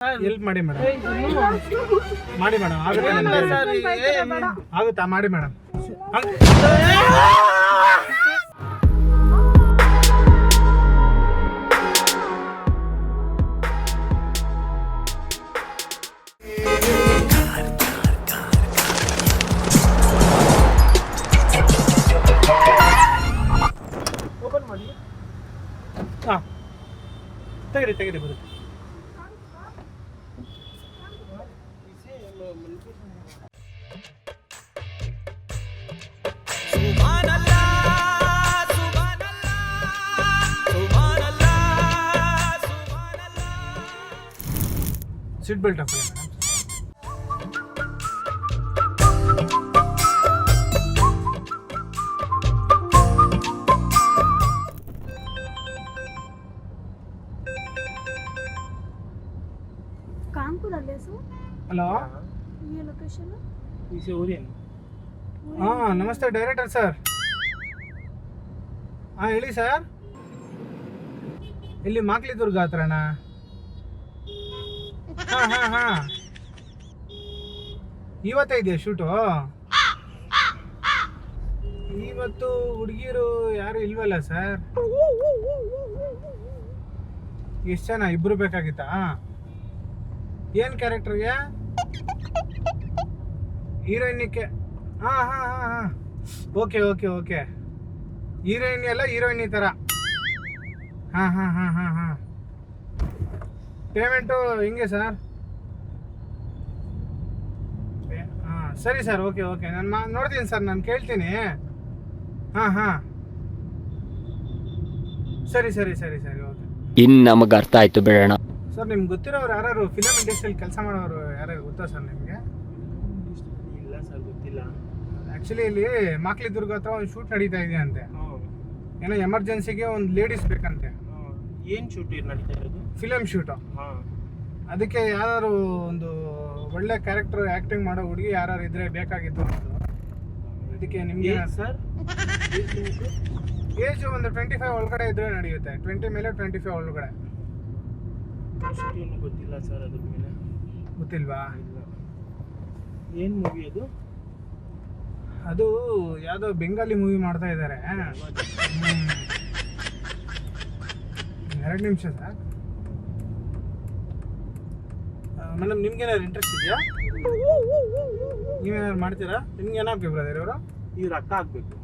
Help ಮಾಡಿ madam, ಮಾಡಿ madam, ಆಗುತ್ತಾ ಮಾಡಿ ಮೇಡಮ್. ಓಪನ್ ಮಾಡಿ. ಹಾಂ ತೆಗೀರಿ ಬರುತ್ತೆ. ಸೀಟ್ ಬೆಲ್ಟ್ ಹಾಕೊಳ್ಳಿ ಮೇಡಮ್. ಕಾನ್ಪುರಲ್ಲೇ ಸರ್. ಹಲೋ, ಈ ಲೊಕೇಶನ್ ಈಸೆ ಊರೇನು? ಹಾಂ ನಮಸ್ತೆ ಡೈರೆಕ್ಟರ್ ಸರ್. ಹಾಂ ಹೇಳಿ ಸರ್. ಇಲ್ಲಿ ಮಾಕ್ಲಿದುರ್ಗ ಹತ್ರನಾ? ಹಾಂ ಇವತ್ತೇ ಇದೆಯಾ ಶೂಟು? ಇವತ್ತು ಹುಡುಗಿರು ಯಾರು ಇಲ್ವಲ್ಲ ಸರ್. ಎಷ್ಟು ಜನ? ಇಬ್ರು ಬೇಕಾಗಿತ್ತಾ? ಏನು ಕ್ಯಾರೆಕ್ಟರ್ಗೆ? ಹೀರೋಯಿನಿಕ್ಕೆ? ಹಾಂ ಓಕೆ ಹೀರೋಯಿನ್ ಎಲ್ಲ ಹೀರೋಯಿನಿ ಥರ. ಹಾಂ ಪೇಮೆಂಟು ಹಿಂಗೆ ಸರ್? ಹಾಂ ಸರಿ ಸರ್, ಓಕೆ ನಾನು ನೋಡ್ತೀನಿ ಸರ್, ನಾನು ಕೇಳ್ತೀನಿ. ಹಾಂ ಸರಿ ಓಕೆ. ಇನ್ನು ನಮಗೆ ಅರ್ಥ ಆಯ್ತು ಬಿಡೋಣ ಸರ್. ನಿಮ್ಗೆ ಗೊತ್ತಿರೋರು ಯಾರು ಫಿಲಮ್ ಇಂಡಸ್ಟ್ರಿಯಲ್ಲಿ ಕೆಲಸ ಮಾಡೋರು ಯಾರು ಗೊತ್ತಾ ಸರ್ ನಿಮಗೆ? ಇಲ್ಲ ಸರ್, ಗೊತ್ತಿಲ್ಲ. ಆ್ಯಕ್ಚುಲಿ ಇಲ್ಲಿ ಮಾಕ್ಲಿದುರ್ಗ ಹತ್ರ ಒಂದು ಶೂಟ್ ನಡೀತಾ ಇದೆ ಅಂತೆ. ಏನೋ ಎಮರ್ಜೆನ್ಸಿಗೆ ಒಂದು ಲೇಡೀಸ್ ಬೇಕಂತೆ. ಏನು ಶೂಟ್ ನಡೀತಾ ಇರೋದು? Film shoot. ಅದಕ್ಕೆ ಯಾರು ಒಂದು ಒಳ್ಳೆ ಕ್ಯಾರೆಕ್ಟರ್ ಆ್ಯಕ್ಟಿಂಗ್ ಮಾಡೋ ಹುಡುಗಿ ಯಾರು ಇದ್ರೆ ಬೇಕಾಗಿತ್ತು ಅನ್ನೋದು. ಅದಕ್ಕೆ ನಿಮಗೆ ಸರ್ ಏಜ್ ಒಂದು 25 ಒಳಗಡೆ ಇದ್ರೆ ನಡೆಯುತ್ತೆ. 20 ಮೇಲೆ 25 ಒಳಗಡೆ. ಅಷ್ಟೇನು ಗೊತ್ತಿಲ್ಲ ಸರ್ ಅದ್ರ ಮೇಲೆ. ಗೊತ್ತಿಲ್ವಾ? ಏನು ಮೂವಿ ಅದು? ಅದು ಯಾವುದೋ ಬೆಂಗಾಲಿ ಮೂವಿ ಮಾಡ್ತಾ ಇದ್ದಾರೆ. 2 ನಿಮಿಷ ಸರ್. ಮೇಡಮ್ ನಿಮ್ಗೇನಾದ್ರು ಇಂಟ್ರೆಸ್ಟ್ ಇದೆಯಾ? ನೀವೇನಾದ್ರು ಮಾಡ್ತೀರಾ? ನಿಮ್ಗೆ ಏನಾಗಬೇಕು ಬ್ರದರ್ ಇವರು? ಇವ್ರು ಅಕ್ಕ ಆಗಬೇಕು.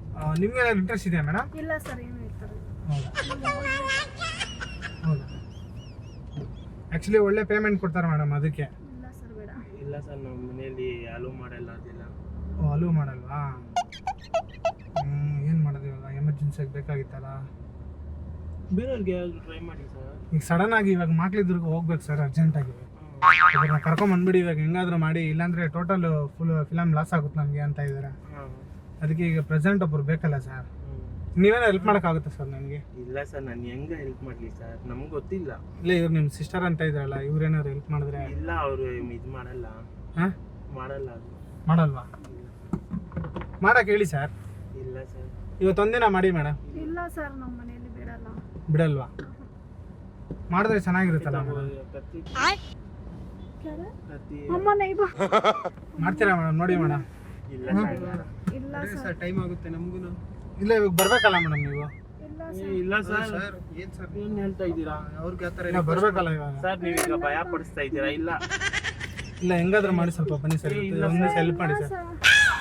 ನಿಮ್ಗೇನಾದ್ರು ಇಂಟ್ರೆಸ್ಟ್ ಇದೆಯಾ ಮೇಡಮ್? ಇಲ್ಲ ಸರ್, ಏನು ಇರ್ತಾರೆ. ಹೌದಾ? ಆ್ಯಕ್ಚುಲಿ ಒಳ್ಳೆ ಪೇಮೆಂಟ್ ಕೊಡ್ತಾರೆ ಮೇಡಮ್ ಅದಕ್ಕೆ. ಇಲ್ಲ ಸರ್, ಬೇಡ. ಇಲ್ಲ ಸರ್, ನಮ್ಮ ಮನೆಯಲ್ಲಿ ಅಲೋ ಮಾಡಲ್ಲ ಅದೆಲ್ಲ. ಅಲೋ ಮಾಡಲ್ವಾ? ಏನು ಮಾಡೋದು ಇವಾಗ? ಎಮರ್ಜೆನ್ಸಿಯಾಗಿ ಬೇಕಾಗಿತ್ತಲ್ಲ. ಬೇರೆಯವ್ರಿಗೆ ಟ್ರೈ ಮಾಡಿ ಸರ್. ಈಗ ಸಡನ್ ಆಗಿ ಇವಾಗ ಮಾಕ್ಲಿದುರ್ಗ ಹೋಗ್ಬೇಕು ಸರ್, ಅರ್ಜೆಂಟಾಗಿ. ಇವ್ರನ್ನ ಕರ್ಕೊಂಬಂದ್ಬಿಡಿ ಇವಾಗ ಹೆಂಗಾದ್ರೂ ಮಾಡಿ, ಇಲ್ಲಾಂದರೆ ಟೋಟಲ್ ಫುಲ್ ಫಿಲಮ್ ಲಾಸ್ ಆಗುತ್ತೆ ನಮಗೆ ಅಂತ ಇದ್ದಾರೆ. ಅದಕ್ಕೆ ಈಗ ಪ್ರೆಸೆಂಟ್ ಒಬ್ಬರು ಬೇಕಲ್ಲ ಸರ್. ನೀವೇನೋ ಹೆಲ್ಪ್ ಮಾಡೋಕ್ಕಾಗುತ್ತೆ ಸರ್ ನನಗೆ? ಇಲ್ಲ ಸರ್, ನಾನು ಹೆಂಗೆ ಹೆಲ್ಪ್ ಮಾಡಲಿ ಸರ್? ನಮ್ಗೆ ಗೊತ್ತಿಲ್ಲ. ಇಲ್ಲ, ಇವ್ರು ನಿಮ್ಮ ಸಿಸ್ಟರ್ ಅಂತ ಇದ್ರಲ್ಲ, ಇವ್ರೇನಾದ್ರು ಹೆಲ್ಪ್ ಮಾಡಿದ್ರೆ? ಇಲ್ಲ, ಅವರು ಇದು ಮಾಡಲ್ಲ. ಹಾಂ ಮಾಡಲ್ಲ. ಅದು ಮಾಡಲ್ವಾ? ಮಾಡಕ್ಕೆ ಹೇಳಿ ಸರ್. ಇಲ್ಲ ಸರ್, ಇವತ್ತೊಂದಿನ ಮಾಡಿ ಮೇಡಮ್. ಇಲ್ಲ ಸರ್, ನಮ್ಮ ಮನೆಯಲ್ಲಿ ಬಿಡಲ್ಲ. ಬಿಡಲ್ವಾ? ಮಾಡಿದ್ರೆ ಚೆನ್ನಾಗಿರುತ್ತಲ್ಲ. ಕತ್ತಿ ಅಮ್ಮ ನೈಬಾ ಮಾಡ್ತೀರಾ ಮೇಡಮ್? ನೋಡಿ ಮೇಡಮ್. ಇಲ್ಲ ಇಲ್ಲ ಸರ್, ಟೈಮ್ ಆಗುತ್ತೆ ನಮಗೂ. ಇಲ್ಲ, ಇವಾಗ ಬರ್ಬೇಕಲ್ಲ ಮೇಡಮ್ ನೀವು? ಇಲ್ಲ ಸರ್. ಏನು ಸರ್ ಏನು ಹೇಳ್ತಾ ಇದ್ದೀರಾ? ಅವ್ರಿಗೆ ಆ ಥರ ಬರ್ಬೇಕಲ್ಲ ಇವಾಗ. ಸರ್, ನೀವೀಗ ಭಯ ಪಡಿಸ್ತಾ ಇದ್ದೀರಾ. ಇಲ್ಲ ಹೆಂಗಾದ್ರೂ ಮಾಡಿ ಸ್ವಲ್ಪ ಬನ್ನಿ ಸರ್. ಹೆಲ್ಪ್ ಮಾಡಿ ಸರ್,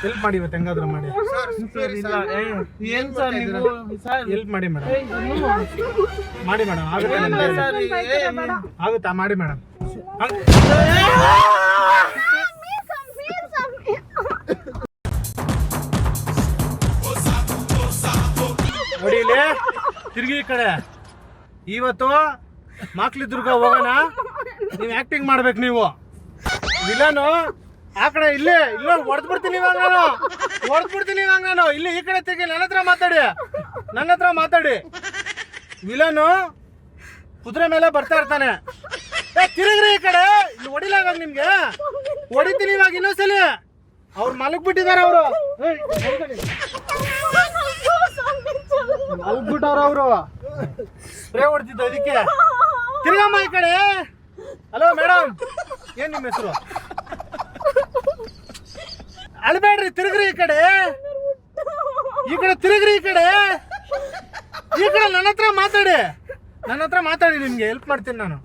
ಹೆಲ್ಪ್ ಮಾಡಿ ಇವತ್ತು ಹೆಂಗಾದ್ರೂ ಮಾಡಿ. ಏನು ಸರ್ ನೀವು? ಸರ್ ಹೆಲ್ಪ್ ಮಾಡಿ ಮೇಡಮ್, ಮಾಡಿ ಮೇಡಮ್. ಆಗುತ್ತಾ ಮಾಡಿ ಮೇಡಮ್. ನೋಡಿ ಇಲ್ಲಿ ತಿರುಗಿ ಈ ಕಡೆ. ಇವತ್ತು ಮಾಕ್ಲಿದುರ್ಗ ಹೋಗೋಣ. ನೀವು ಆ್ಯಕ್ಟಿಂಗ್ ಮಾಡ್ಬೇಕು. ನೀವು ವಿಲನು ಆ ಕಡೆ ಇಲ್ಲೇ ಹೊಡೆದ್ಬಿಡ್ತೀನಿ ಇವಾಗ ನಾನು. ಇಲ್ಲಿ ಈ ಕಡೆ ತೆಗಿ. ನನ್ನ ಹತ್ರ ಮಾತಾಡಿ. ವಿಲನು ಕುದುರೆ ಮೇಲೆ ಬರ್ತಾ ಇರ್ತಾನೆ. ತಿರುಗ್ರಿ ಈ ಕಡೆ. ಇಲ್ಲಿ ಹೊಡಿಲ್ಲ ಇವಾಗ ನಿಮ್ಗೆ. ಹೊಡಿತೀನಿ ಇವಾಗ ಇನ್ನೊಂದ್ಸಲಿ. ಅವ್ರು ಮಲಗ್ಬಿಟ್ಟಿದ್ದಾರೆ. ಅವರು ಮಲಗ್ಬಿಟ್ಟವ್ರು. ಅವರು ಸ್ಪ್ರೇ ಹೊಡ್ತಿದ್ದು ಅದಕ್ಕೆ. ತಿರ್ಗಮ್ಮ ಈ ಕಡೆ. Hello madam. ಏನ್ ನಿಮ್ಮ ಹೆಸರು? ಅಳ್ಬೇಡ್ರಿ, ತಿರುಗ್ರಿ ಈ ಕಡೆ ತಿರುಗ್ರಿ ಈ ಕಡೆ ನನ್ನ ಹತ್ರ ಮಾತಾಡಿ, ನಿಮ್ಗೆ ಹೆಲ್ಪ್ ಮಾಡ್ತೀನಿ ನಾನು.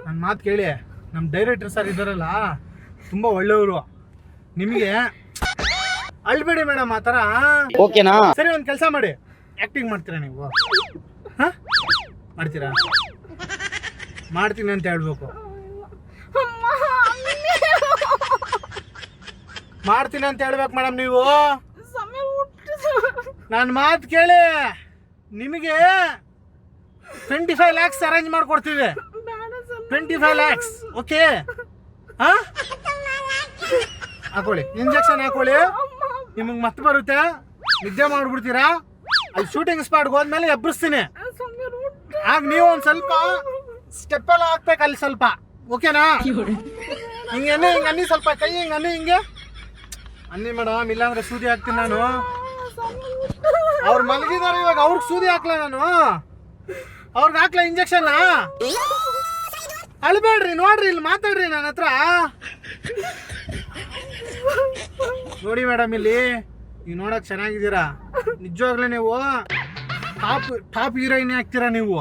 ನನ್ನ ಮಾತು ಕೇಳಿ, ನಮ್ಮ ಡೈರೆಕ್ಟರ್ ಸರ್ ಇದ್ದಾರಲ್ಲ ತುಂಬಾ ಒಳ್ಳೆಯವರು. ನಿಮಗೆ ಅಳ್ಬೇಡಿ ಮೇಡಮ್ ಆ ಥರ. ಓಕೆನಾ? ಸರಿ, ಒಂದು ಕೆಲಸ ಮಾಡಿ, ಆಕ್ಟಿಂಗ್ ಮಾಡ್ತೀರಾ ನೀವು? ಹಾ, ಮಾಡ್ತೀರಾ? ಮಾಡ್ತೀನಿ ಅಂತ ಹೇಳ್ಬೇಕು. ಮಾಡ್ತೀನಿ ಅಂತ ಹೇಳ್ಬೇಕು ಮೇಡಮ್ ನೀವು. ನನ್ನ ಮಾತು ಕೇಳಿ, ನಿಮಗೆ 25 lakhs ಅರೇಂಜ್ ಮಾಡ್ಕೊಡ್ತೀವಿ. 25 lakhs, ಓಕೆ? ಹಾಕೊಳ್ಳಿ, ಇಂಜೆಕ್ಷನ್ ಹಾಕೊಳ್ಳಿ, ನಿಮಗೆ ಮತ್ತೆ ಬರುತ್ತೆ, ನಿದ್ದೆ ಮಾಡ್ಬಿಡ್ತೀರಾ. ಅಲ್ಲಿ ಶೂಟಿಂಗ್ ಸ್ಪಾಟ್ಗೆ ಹೋದ್ಮೇಲೆ ಎಬ್ಬರಿಸ್ತೀನಿ. ಆಗ ನೀವು ಒಂದು ಸ್ವಲ್ಪ ಸ್ಟೆಪ್ ಎಲ್ಲ ಹಾಕ್ಬೇಕು ಅಲ್ಲಿ ಸ್ವಲ್ಪ, ಓಕೆನಾ? ಹಿಂಗೆ ಅನ್ನಿ ಸ್ವಲ್ಪ, ಕೈ ಹಿಂಗೆ ಅನ್ನಿ ಮೇಡಮ್, ಇಲ್ಲಾಂದ್ರೆ ಸೂದಿ ಹಾಕ್ತೀನಿ ನಾನು. ಅವ್ರು ಮಲಗಿದಾರೆ ಇವಾಗ, ಅವ್ರಿಗೆ ಸೂದಿ ಹಾಕ್ಲಾ ನಾನು? ಅವ್ರಿಗೆ ಹಾಕ್ಲಾ ಇಂಜೆಕ್ಷನ್? ಅಳ್ಬೇಡ್ರಿ, ನೋಡ್ರಿ ಇಲ್ಲಿ ಮಾತಾಡ್ರಿ ನನ್ನ ಹತ್ರ. ನೋಡಿ ಮೇಡಮ್, ಇಲ್ಲಿ ನೀವು ನೋಡಕ್ ಚೆನ್ನಾಗಿದ್ದೀರಾ, ನಿಜವಾಗ್ಲೂ ನೀವು ಟಾಪ್ ಹೀರೋಯಿನ್ ಆಗ್ತೀರಾ ನೀವು.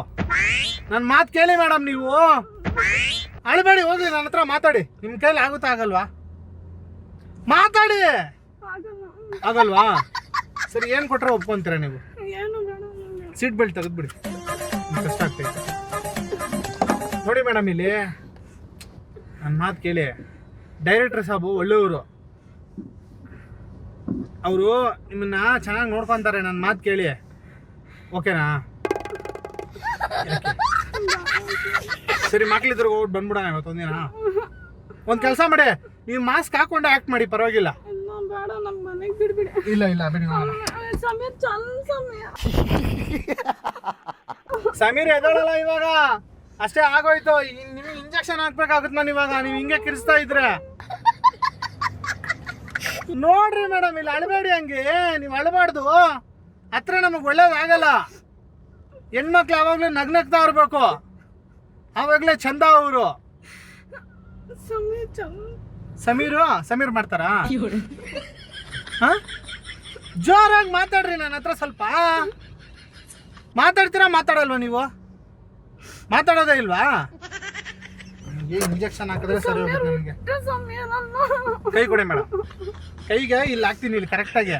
ನನ್ನ ಮಾತು ಕೇಳಿ ಮೇಡಮ್, ನೀವು ಅಳ್ಬೇಡಿ, ಹೋಗ್ಲಿ ನನ್ನ ಹತ್ರ ಮಾತಾಡಿ. ನಿಮ್ಮ ಕೈಲಿ ಆಗುತ್ತಾ ಆಗಲ್ವಾ? ಮಾತಾಡಿ. ಆಗಲ್ವಾ? ಸರಿ, ಏನು ಕೊಟ್ರೆ ಒಪ್ಕೊಂತೀರಾ ನೀವು? ಸೀಟ್ ಬೆಲ್ಟ್ ತೆಗೆದ್ಬಿಡಿ, ಕಷ್ಟ ಆಗ್ತೈತೆ. ನೋಡಿ ಮೇಡಮ್, ಇಲ್ಲಿ ನನ್ನ ಮಾತು ಕೇಳಿ, ಡೈರೆಕ್ಟರ್ ಸಾಬು ಒಳ್ಳೆಯವರು, ಅವರು ನಿಮ್ಮನ್ನ ಚೆನ್ನಾಗಿ ನೋಡ್ಕೊತಾರೆ. ನನ್ನ ಮಾತು ಕೇಳಿ, ಓಕೆನಾ? ಸರಿ, ಮಕ್ಳಿದ್ರು ಹೋಗ್ಬಿಟ್ಟು ಬಂದ್ಬಿಡೋಣ ಇವತ್ತೊಂದಿನ. ಒಂದು ಕೆಲಸ ಮಾಡಿ, ನೀವು ಮಾಸ್ಕ್ ಹಾಕೊಂಡು ಆ್ಯಕ್ಟ್ ಮಾಡಿ, ಪರವಾಗಿಲ್ಲ. ಇಲ್ಲ ಬಿಡಿ. ಸಮೀರ್ ಎದಳಲ್ಲ ಇವಾಗ, ಅಷ್ಟೇ ಆಗೋಯ್ತು. ನಿಮಗೆ ಇಂಜೆಕ್ಷನ್ ಹಾಕ್ಬೇಕಾಗುತ್ತೆ ನಾನು ಇವಾಗ, ನೀವು ಹಿಂಗೆ ಕಿರಿಸ್ತಾ ಇದ್ರೆ. ನೋಡ್ರಿ ಮೇಡಮ್, ಇಲ್ಲಿ ಅಳಬೇಡಿ, ಹಂಗೆ ನೀವು ಅಳಬಾರ್ದು. ಹತ್ರ ನಮಗೆ ಒಳ್ಳೇದಾಗಲ್ಲ. ಹೆಣ್ಮಕ್ಳು ಯಾವಾಗಲೂ ನಗ್ನಗ್ತಾ ಇರ್ಬೇಕು, ಆವಾಗಲೇ ಚಂದ. ಅವರು ಸಮೀರ್ ಮಾಡ್ತಾರಾ? ಜೋರಾಗಿ ಮಾತಾಡ್ರಿ ನನ್ನ ಹತ್ರ ಸ್ವಲ್ಪ. ಮಾತಾಡ್ತೀರಾ ಮಾತಾಡಲ್ವಾ ನೀವು? ಮಾತಾಡೋದೇ ಇಲ್ವಾ? ಇಂಜೆಕ್ಷನ್ ಹಾಕಿದ್ರೆ ಸರಿ ಹೋಗುತ್ತೆ ನನಗೆ. ಕೈ ಕೊಡಿ ಮೇಡಮ್, ಕೈಗೆ ಇಲ್ಲಿ ಹಾಕ್ತೀನಿ, ಇಲ್ಲಿ ಕರೆಕ್ಟಾಗಿ.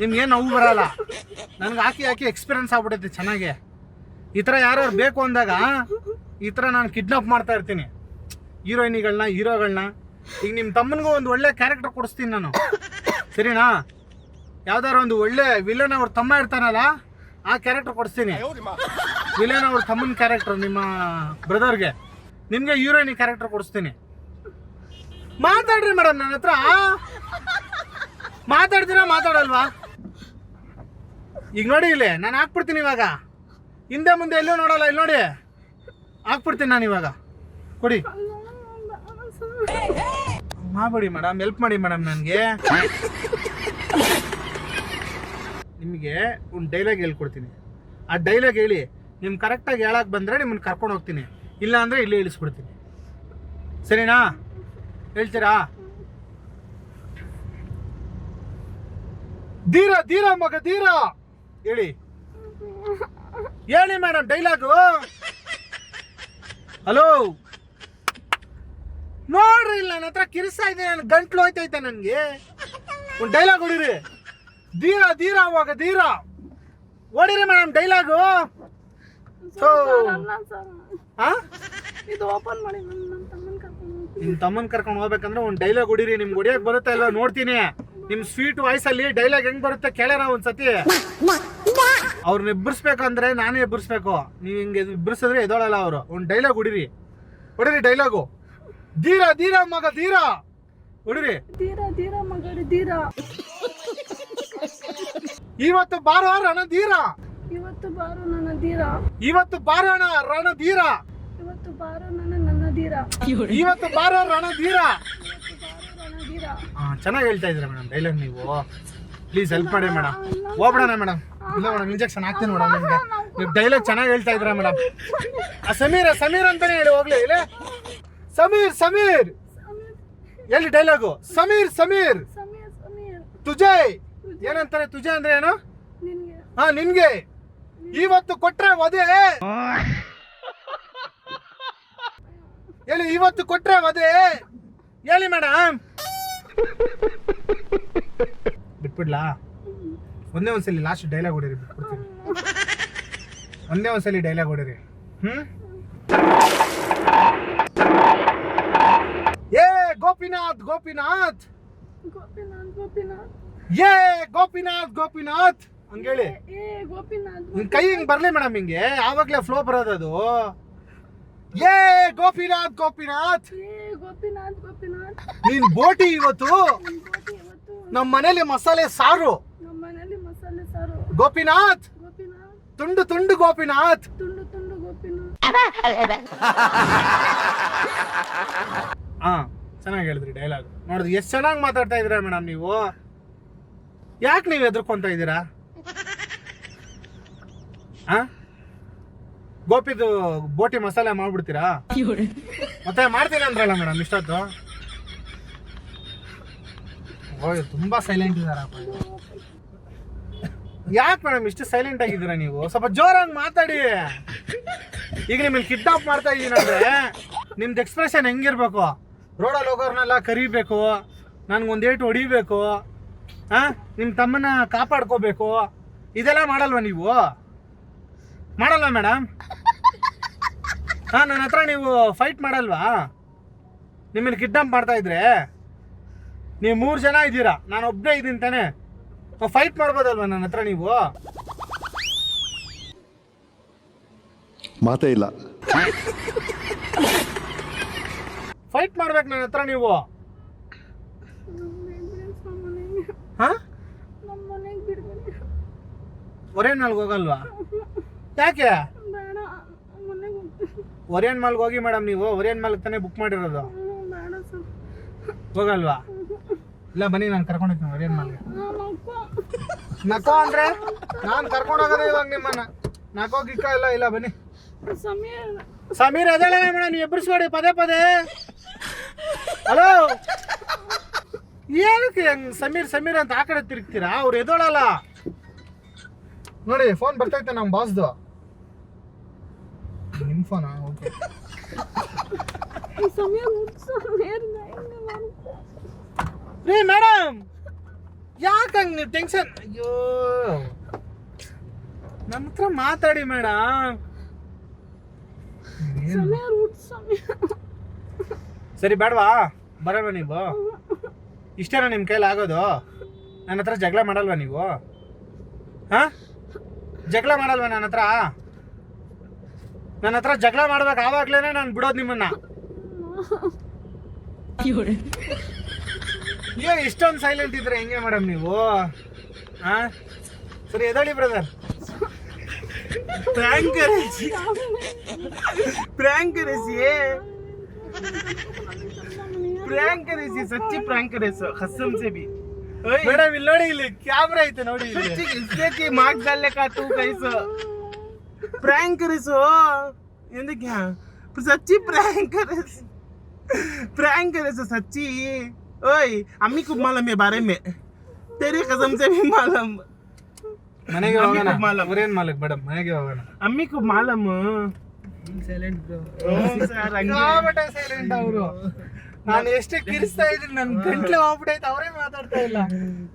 ನಿಮ್ಗೇನು ನೋವು ಬರಲ್ಲ. ನನಗೆ ಹಾಕಿ ಎಕ್ಸ್ಪೀರಿಯನ್ಸ್ ಆಗ್ಬಿಟ್ಟೈತಿ ಚೆನ್ನಾಗಿ. ಈ ಥರ ಯಾರ್ಯಾರು ಬೇಕು ಅಂದಾಗ ಈ ಥರ ನಾನು ಕಿಡ್ನಾಪ್ ಮಾಡ್ತಾ ಇರ್ತೀನಿ ಹೀರೋಗಳನ್ನ. ಈಗ ನಿಮ್ಮ ತಮ್ಮನಿಗೂ ಒಂದು ಒಳ್ಳೆ ಕ್ಯಾರೆಕ್ಟರ್ ಕೊಡಿಸ್ತೀನಿ ನಾನು, ಸರಿನಾ? ಯಾವ್ದಾರು ಒಂದು ಒಳ್ಳೆ ವಿಲನ್ ಅವ್ರ ತಮ್ಮ ಇರ್ತಾನಲ್ಲ, ಆ ಕ್ಯಾರೆಕ್ಟರ್ ಕೊಡಿಸ್ತೀನಿ. ವಿಲನ್ ಅವ್ರ ತಮ್ಮನ ಕ್ಯಾರೆಕ್ಟರ್, ನಿಮ್ಮ ಬ್ರದರ್ಗೆ. ನಿಮಗೆ ಹೀರೋಯಿನ್ ಕ್ಯಾರೆಕ್ಟರ್ ಕೊಡಿಸ್ತೀನಿ. ಮಾತಾಡ್ರಿ ಮೇಡಮ್ ನನ್ನ ಹತ್ರ. ಮಾತಾಡ್ತೀರಾ ಮಾತಾಡಲ್ವಾ? ಈಗ ನೋಡಿ, ಇಲ್ಲಿ ನಾನು ಹಾಕ್ಬಿಡ್ತೀನಿ ಇವಾಗ. ಹಿಂದೆ ಮುಂದೆ ಎಲ್ಲೂ ನೋಡಲ್ಲ, ಇಲ್ಲಿ ನೋಡಿ ಹಾಕ್ಬಿಡ್ತೀನಿ ನಾನು ಇವಾಗ. ಕೊಡಿ, ಮಾಡಬೇಡಿ ಮೇಡಮ್, ಹೆಲ್ಪ್ ಮಾಡಿ ಮೇಡಮ್. ನನಗೆ ನಿಮಗೆ ಒಂದು ಡೈಲಾಗ್ ಹೇಳ್ಕೊಡ್ತೀನಿ. ಆ ಡೈಲಾಗ್ ಹೇಳಿ, ನಿಮ್ಗೆ ಕರೆಕ್ಟಾಗಿ ಹೇಳಕ್ಕೆ ಬಂದರೆ ನಿಮ್ಮನ್ನು ಕರ್ಕೊಂಡು ಹೋಗ್ತೀನಿ, ಇಲ್ಲ ಅಂದರೆ ಇಲ್ಲೇ ಇಳಿಸ್ಬಿಡ್ತೀನಿ, ಸರಿನಾ? ಹೇಳ್ತೀರಾ? ಧೀರ ಮಗ ಧೀರ ಹೇಳಿ ಮೇಡಮ್ ಡೈಲಾಗು. ಹಲೋ, ನೋಡ್ರಿ, ಇಲ್ಲ ನನ್ನ ಹತ್ರ ಕಿರಿಸ್ತಾ ಇದೆ, ನನ್ನ ಗಂಟ್ಲು ಹೋಯ್ತೈತೆ ನನಗೆ. ಒಂದು ಡೈಲಾಗ್ ಹೊಡಿರಿ. ಧೀರ ಅವಾಗ ಧೀರ ಹೊಡಿರಿ ಮೇಡಮ್ ಡೈಲಾಗು. ನಿಮ್ಮ ತಮ್ಮನ್ ಕರ್ಕೊಂಡು ಹೋಗ್ಬೇಕಂದ್ರೆ ಒಂದು ಡೈಲಾಗ್ ಹೊಡಿರಿ. ನಿಮ್ಗೆ ಹೊಡಿಯಕ್ ಬರುತ್ತೆ ಇಲ್ಲ ನೋಡ್ತೀನಿ. ನಿಮ್ ಸ್ವೀಟ್ ವಾಯ್ಸಲ್ಲಿ ಡೈಲಾಗ್ ಹೆಂಗ್ ಬರುತ್ತೆ ಕೇಳೋಣ ಒಂದ್ಸತಿ. ಅವ್ರನ್ನ ಎಬ್ಬರಿಸ್ಬೇಕಂದ್ರೆ ನಾನೇ ಎಬ್ಬರಿಸ್ಬೇಕು. ನೀವು ಹಿಂಗೆ ಎಬ್ಬರಿಸಿದ್ರೆ ಎದೋಳಲ್ಲ ಅವರು. ಒಂದು ಡೈಲಾಗ್ ಹೊಡಿರಿ ಡೈಲಾಗು. ಧೀರ ಮಗ ಧೀರ ಹೊಡಿರಿ. ಧೀರ ಮಗಡಿ ಧೀರ. ಇವತ್ತು ಬಾರೋ ರಣಧೀರ. ಇವತ್ತು ಬಾರೋ ನನ್ನ ಧೀರ. ಇವತ್ತು ಬಾರೋಣ ರಣಧೀರ. ಇವತ್ತು ಬಾರೋ ನನ್ನ ಧೀರ. ಇವತ್ತು ಬಾರೋ ರಣಧೀರ. ಚೆನ್ನಾಗಿ ಹೇಳ್ತಾ ಇದ್ದೀರಾ ಮೇಡಮ್ ಡೈಲಾಗ್. ನೀವು ಪ್ಲೀಸ್ ಹೆಲ್ಪ್ ಮಾಡಿ ಮೇಡಮ್. ಹೋಗ್ಬಿಡೋಣ ಮೇಡಮ್. ಇಲ್ಲ ಮೇಡಮ್, ಇಂಜೆಕ್ಷನ್ ಹಾಕ್ತೀನಿ ಮೇಡಮ್ ನಿಮ್ಗೆ. ನೀವು ಡೈಲಾಗ್ ಚೆನ್ನಾಗಿ ಹೇಳ್ತಾ ಇದ್ದೀರಾ ಮೇಡಮ್. ಸಮೀರ್ ಅಂತಾನೆ ಹೇಳಿ ಹೋಗ್ಲಿ. ಇಲ್ಲ ಸಮೀರ್ ಸಮೀರ್ ಸಮೀರ್ ಎಲ್ಲಿ ಡೈಲಾಗು? ಸಮೀರ್ ಸಮೀರ್ ಸಮೀರ್ ಸಮೀರ್ ತುಜೆ ಏನಂತಾರೆ? ತುಜೆ ಅಂದ್ರೆ ಏನು? ನಿನ್ಗೆ ಹಾ ನಿನ್ಗೆ ಇವತ್ತು ಕೊಟ್ರೆ ವಧೆ. ಹೇಳಿ ಇವತ್ತು ಕೊಟ್ರೆ ವಧೆ. ಹೇಳಿ ಮೇಡಮ್. ಬಿಟ್ಬಿಡ್ಲಾ? ಒಂದೇ ಒಂದ್ಸಲಿ ಲಾಸ್ಟ್ ಡೈಲಾಗ್ ಹೊಡಿರಿ, ಬಿಟ್ಬಿಡ್ತೀನಿ. ಒಂದೇ ಒಂದ್ಸಲಿ ಡೈಲಾಗ್ ಹೊಡಿರಿ. ಏ ಗೋಪಿನಾಥ್ ಗೋಪಿನಾಥ್, ಗೋಪಿನಾಥ್ ಗೋಪಿನಾಥ್ ಏ ಗೋಪಿನಾಥ್ ಗೋಪಿನಾಥ್ ಹಂಗೇಳಿ. ಏ ಗೋಪಿನಾಥ್ ನಿನ್ ಕೈ ಹಿಂಗ್ ಬರ್ಲಿ ಮೇಡಮ್, ಹಿಂಗೆ ಆವಾಗ್ಲೇ ಫ್ಲೋ ಬರೋದದು. ಏ ಗೋಪಿನಾಥ್ ಗೋಪಿನಾಥ್, ಏ ಗೋಪಿನಾಥ್ ಗೋಪಿನಾಥ್ ನೀನ್ ಬೋಟಿ ಇವತ್ತು ನಿನ್ ಗೋಪಿ ಇವತ್ತು ನಮ್ಮ ಮನೇಲಿ ಮಸಾಲೆ ಸಾರು. ನಮ್ಮ ಮನೇಲಿ ಮಸಾಲೆ ಸಾರು. ಗೋಪಿನಾಥ್ ಗೋಪಿನಾಥ್ ತುಂಡು ತುಂಡು ಗೋಪಿನಾಥ್. ತುಂಡು ತುಂಡು ಗೋಪಿನಾಥ್. ಹಾ ಚೆನ್ನಾಗಿ ಹೇಳಿದ್ರಿ ಡೈಲಾಗ್. ನೋಡಿದ್ರಿ ಎಷ್ಟು ಚೆನ್ನಾಗಿ ಮಾತಾಡ್ತಾ ಇದ್ದೀರಾ ಮೇಡಮ್ ನೀವು. ಯಾಕೆ ನೀವು ಎದ್ರಕೊಂತ ಇದ್ದೀರಾ? ಹಾ ಗೋಪಿದು ಬೋಟಿ ಮಸಾಲೆ ಮಾಡ್ಬಿಡ್ತೀರಾ? ಮತ್ತೆ ಮಾಡ್ತೀನಿ ಅಂದ್ರಲ್ಲ ಮೇಡಮ್ ಇಷ್ಟೊತ್ತು. ಓ ತುಂಬಾ ಸೈಲೆಂಟ್ ಇದಾರಪ್ಪ. ಯಾಕೆ ಮೇಡಮ್ ಇಷ್ಟು ಸೈಲೆಂಟ್ ಆಗಿದ್ದೀರಾ ನೀವು? ಸ್ವಲ್ಪ ಜೋರಾಗಿ ಮಾತಾಡಿ. ಈಗ ನಿಮ್ಮಲ್ಲಿ ಕಿಡ್ನಾಪ್ ಮಾಡ್ತಾ ಇದ್ದೀನಿ ಅಂದ್ರೆ ನಿಮ್ದು ಎಕ್ಸ್ಪ್ರೆಷನ್ ಹೆಂಗಿರ್ಬೇಕು? ರೋಡಲ್ಲಿ ಹೋಗೋರ್ನೆಲ್ಲ ಕರಿಬೇಕು, ನನ್ಗೊಂದು ಏಟು ಹೊಡಿಬೇಕು, ನಿಮ್ಮ ತಮ್ಮನ ಕಾಪಾಡ್ಕೋಬೇಕು, ಇದೆಲ್ಲ ಮಾಡಲ್ವಾ ನೀವು? ಮಾಡಲ್ವಾ ಮೇಡಮ್? ನನ್ನ ಹತ್ರ ನೀವು ಫೈಟ್ ಮಾಡಲ್ವಾ? ನಿಮ್ಮನ್ನು ಕಿಡ್ನಾಪ್ ಮಾಡ್ತಾ ಇದ್ರೆ ನೀವು 3 ಜನ ಇದ್ದೀರಾ, ನಾನು ಒಬ್ಬನೇ ಇದ್ದೀನಿ ತಾನೆ, ಫೈಟ್ ಮಾಡ್ಬೋದಲ್ವಾ ನನ್ನ ಹತ್ರ ನೀವು? ಮಾತೇ ಇಲ್ಲ. ಫೈಟ್ ಮಾಡ್ಬೇಕು ನನ್ನ ಹತ್ರ ನೀವು. ಹಾ ನಮ್ಮ ಮನೆಗೆ ಬಿಡ್ಬೇಡಿ. ಒರೇನ್ ಮಾಲ್ಗೆ ಹೋಗಲ್ವಾ? ಯಾಕೆ? ಬೇಡ ಮನೆಗೆ ಹೋಗ್ತೀನಿ. ಒರೇನ್ ಮಾಲ್ಗೆ ಹೋಗಿ ಮೇಡಮ್. ನೀವು ಒರೇನ್ ಮಾಲ್ಗೆ ತಾನೇ ಬುಕ್ ಮಾಡಿರೋದು. ಬೇಡ ಸರ್. ಹೋಗಲ್ವಾ? ಇಲ್ಲ ಬನ್ನಿ, ನಾನು ಕರ್ಕೊಂಡು ಹೋಗ್ತೀನಿ ಒರೇನ್ ಮಾಲ್ಗೆ. ನಕ್ಕೋ ನಕೋ ಅಂದ್ರೆ ನಾನು ಕರ್ಕೊಂಡು ಹೋಗೋದೇ ಇವಾಗ ನಿಮ್ಮನ್ನ. ನಕೋ ಗಿಕ್ಕ ಇಲ್ಲ. ಇಲ್ಲ ಬನ್ನಿ. ಸಮೀರ್ ಸಮೀರ್ ಅದೇಳ ಮೇಡಮ್, ನೀವು ಎಬ್ಬರಿಸ್ಬೇಡಿ ಪದೇ ಪದೇ. ಹಲೋ, ಏನಕ್ಕೆ ಹಂಗ್ ಸಮೀರ್ ಸಮೀರ್ ಅಂತ ಆ ಕಡೆ ತಿರುಗ್ತೀರಾ? ಅವ್ರು ಎದೋಳಲ್ಲ ನೋಡಿ. ಫೋನ್ ಬರ್ತೈತೆ ನಮ್ಮ ಬಾಸ್ದು. ನಿಮ್ಮ ಫೋನಾ? ಓಕೆ. ಸಮೀರ್ ಸಮೀರ್ ರೀ ಮೇಡಮ್, ಯಾಕೆ ಹಂಗೆ ನೀವು ಟೆನ್ಷನ್? ಅಯ್ಯೋ ನಮ್ಮ ಹತ್ರ ಮಾತಾಡಿ ಮೇಡಮ್. ಸಮೀರ್ ಸರಿ ಬೇಡವಾ? ಬರಲ್ವಾ ನೀವು? ಇಷ್ಟೇನಾ ನಿಮ್ಮ ಕೈಲಿ ಆಗೋದು? ನನ್ನ ಹತ್ರ ಜಗಳ ಮಾಡಲ್ವಾ ನೀವು? ಹಾ ಜಗಳ ಮಾಡಲ್ವಾ ನನ್ನ ಹತ್ರ? ನನ್ನ ಹತ್ರ ಜಗಳ ಮಾಡ್ಬೇಕು, ಆವಾಗ್ಲೇನೆ ನಾನು ಬಿಡೋದು ನಿಮ್ಮನ್ನ. ಏ ಇಷ್ಟೊಂದು ಸೈಲೆಂಟ್ ಇದ್ರೆ ಹೆಂಗೆ ಮೇಡಮ್ ನೀವು? ಹಾ ಸರಿ ಎದಳಿ ಬ್ರದರ್. प्रैंक करे सी, प्रैंक करे सी, प्रैंक करे सी, सच्ची प्रैंक करे सो, कसम से भी. ಮೇಡಮ್ ಇಲ್ಲಿ ನೋಡಿ, ಇಲ್ಲಿ ಕ್ಯಾಮ್ರಾ ಐತೆ ನೋಡಿ. सच्ची इसलिए कि मार्क्स डालने का तू कैसो प्रैंक करे सो, ये देख क्या सच्ची प्रैंक करे सो सच्ची. ओए अम्मी को मालूम है बारे में, तेरी कसम से भी मालूम. ಮನೆಗೆ ಹೋಗೋಣ. ಮಾಲಮ್. ಒರೇನ್ ಮಾಲಕ್ ಮೇಡಮ್, ಮನೆಗೆ ಹೋಗೋಣ. अम्मी को मालूम. ಸೈಲೆಂಟ್ ಸೈಲೆಂಟ್ ಅವರು. ನಾನು ಎಷ್ಟೇ ಕಿರಿಸ್ತಾ ಇದ್ದೀನಿ, ನನ್ನ ಗಂಟ್ಲು ಹೋಗ್ಬಿಟ್ಟೈತೆ, ಅವರೇ ಮಾತಾಡ್ತಾ ಇಲ್ಲ.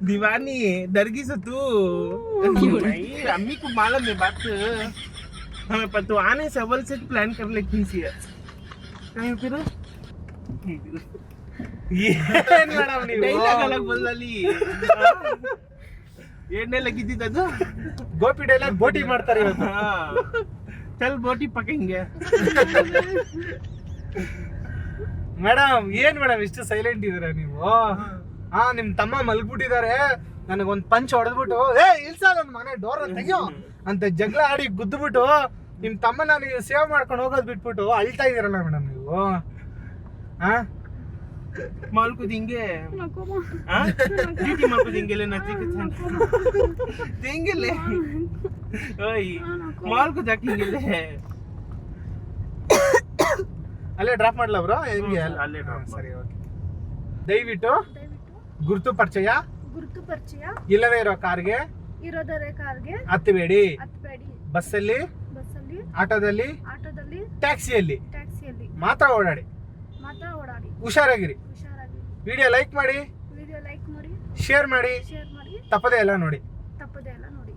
दीवानी डरगी से तू नहीं, अम्मी को मालूम है बात. हमें पर तू आने से अव्वल से प्लान कर ले किसी है कहीं फिर ಏನ್ ಮೇಡಮ್ ನೀವು? डायलॉग अलग बोल डाली. एड़ने लगी थी तो ಗೋಪಿ ಡೈಲಾಗ್ ಬೋಟಿ ಮಾಡ್ತಾರೆ ಇವತ್ತು. चल बोटी पकेंगे. ಮೇಡಮ್ ಏನ್ ಮೇಡಮ್ ಇಷ್ಟು ಸೈಲೆಂಟ್ ಇದೀರಾ ನೀವು? ಹಾ ನಿಮ್ ತಮ್ಮ ಮಲ್ಗ್ಬಿಟ್ಟಿದ್ದಾರೆ, ನನಗೊಂದ್ ಪಂಚ್ ಹೊಡೆದ್ಬಿಟ್ಟು ಏ ಇಲ್ಸ ನನ್ನ ಮನೆ ಡೋರ್ ತೆಗಿಯೋ ಅಂತ ಜಗಳ ಆಡಿ ಗುದ್ದುಬಿಟ್ಟು ನಿಮ್ ತಮ್ಮನ ನೀವು ಸೇವ್ ಮಾಡ್ಕೊಂಡು ಹೋಗೋದ್ ಬಿಟ್ಬಿಟ್ಟು ಅಳ್ತಾ ಇದೀರಲ್ಲ ಮೇಡಮ್ ನೀವು. ಹಾ माल को देंगे, नको हाँ दीदी माल को देंगे, लेना देंगे ले. ओए माल को जाकेंगे ले. ಅಲ್ಲೇ ಡ್ರಾಪ್ ಮಾಡ್ಲಾ ಬ್ರೋ ಹೆಂಗೆ ಅಲ್ಲೇ drop ಸರಿ ಓಕೆ ದಯವಿಟ್ಟು ದಯವಿಟ್ಟು ಗುರುತು ಪರಿಚಯ ಗುರುತು ಪರಿಚಯ ಇಲ್ಲದೇ ಇರೋ ಕಾರ್ಗೆ ಇರೋದರ ಕಾರ್ಗೆ ಹತ್ತಬೇಡಿ ಹತ್ಬೇಡಿ. ಬಸ್ಸಲ್ಲಿ ಬಸ್ಸಲ್ಲಿ, ಆಟೋದಲ್ಲಿ ಆಟೋದಲ್ಲಿ, ಟ್ಯಾಕ್ಸಿಯಲ್ಲಿ ಟ್ಯಾಕ್ಸಿಯಲ್ಲಿ ಮಾತ್ರ ಓಡಾಡಿ ಮಾತ್ರ ಓಡಾಡಿ. ಹುಷಾರಾಗಿರಿ. ಹುಷಾರಾಗಿ. ವಿಡಿಯೋ ಲೈಕ್ ಮಾಡಿ ವಿಡಿಯೋ ಲೈಕ್ ಮಾಡಿ, ಶೇರ್ ಮಾಡಿ ಶೇರ್ ಮಾಡಿ, ತಪ್ಪದೆ ಎಲ್ಲ ನೋಡಿ. ತಪ್ಪದೆ ಎಲ್ಲ ನೋಡಿ.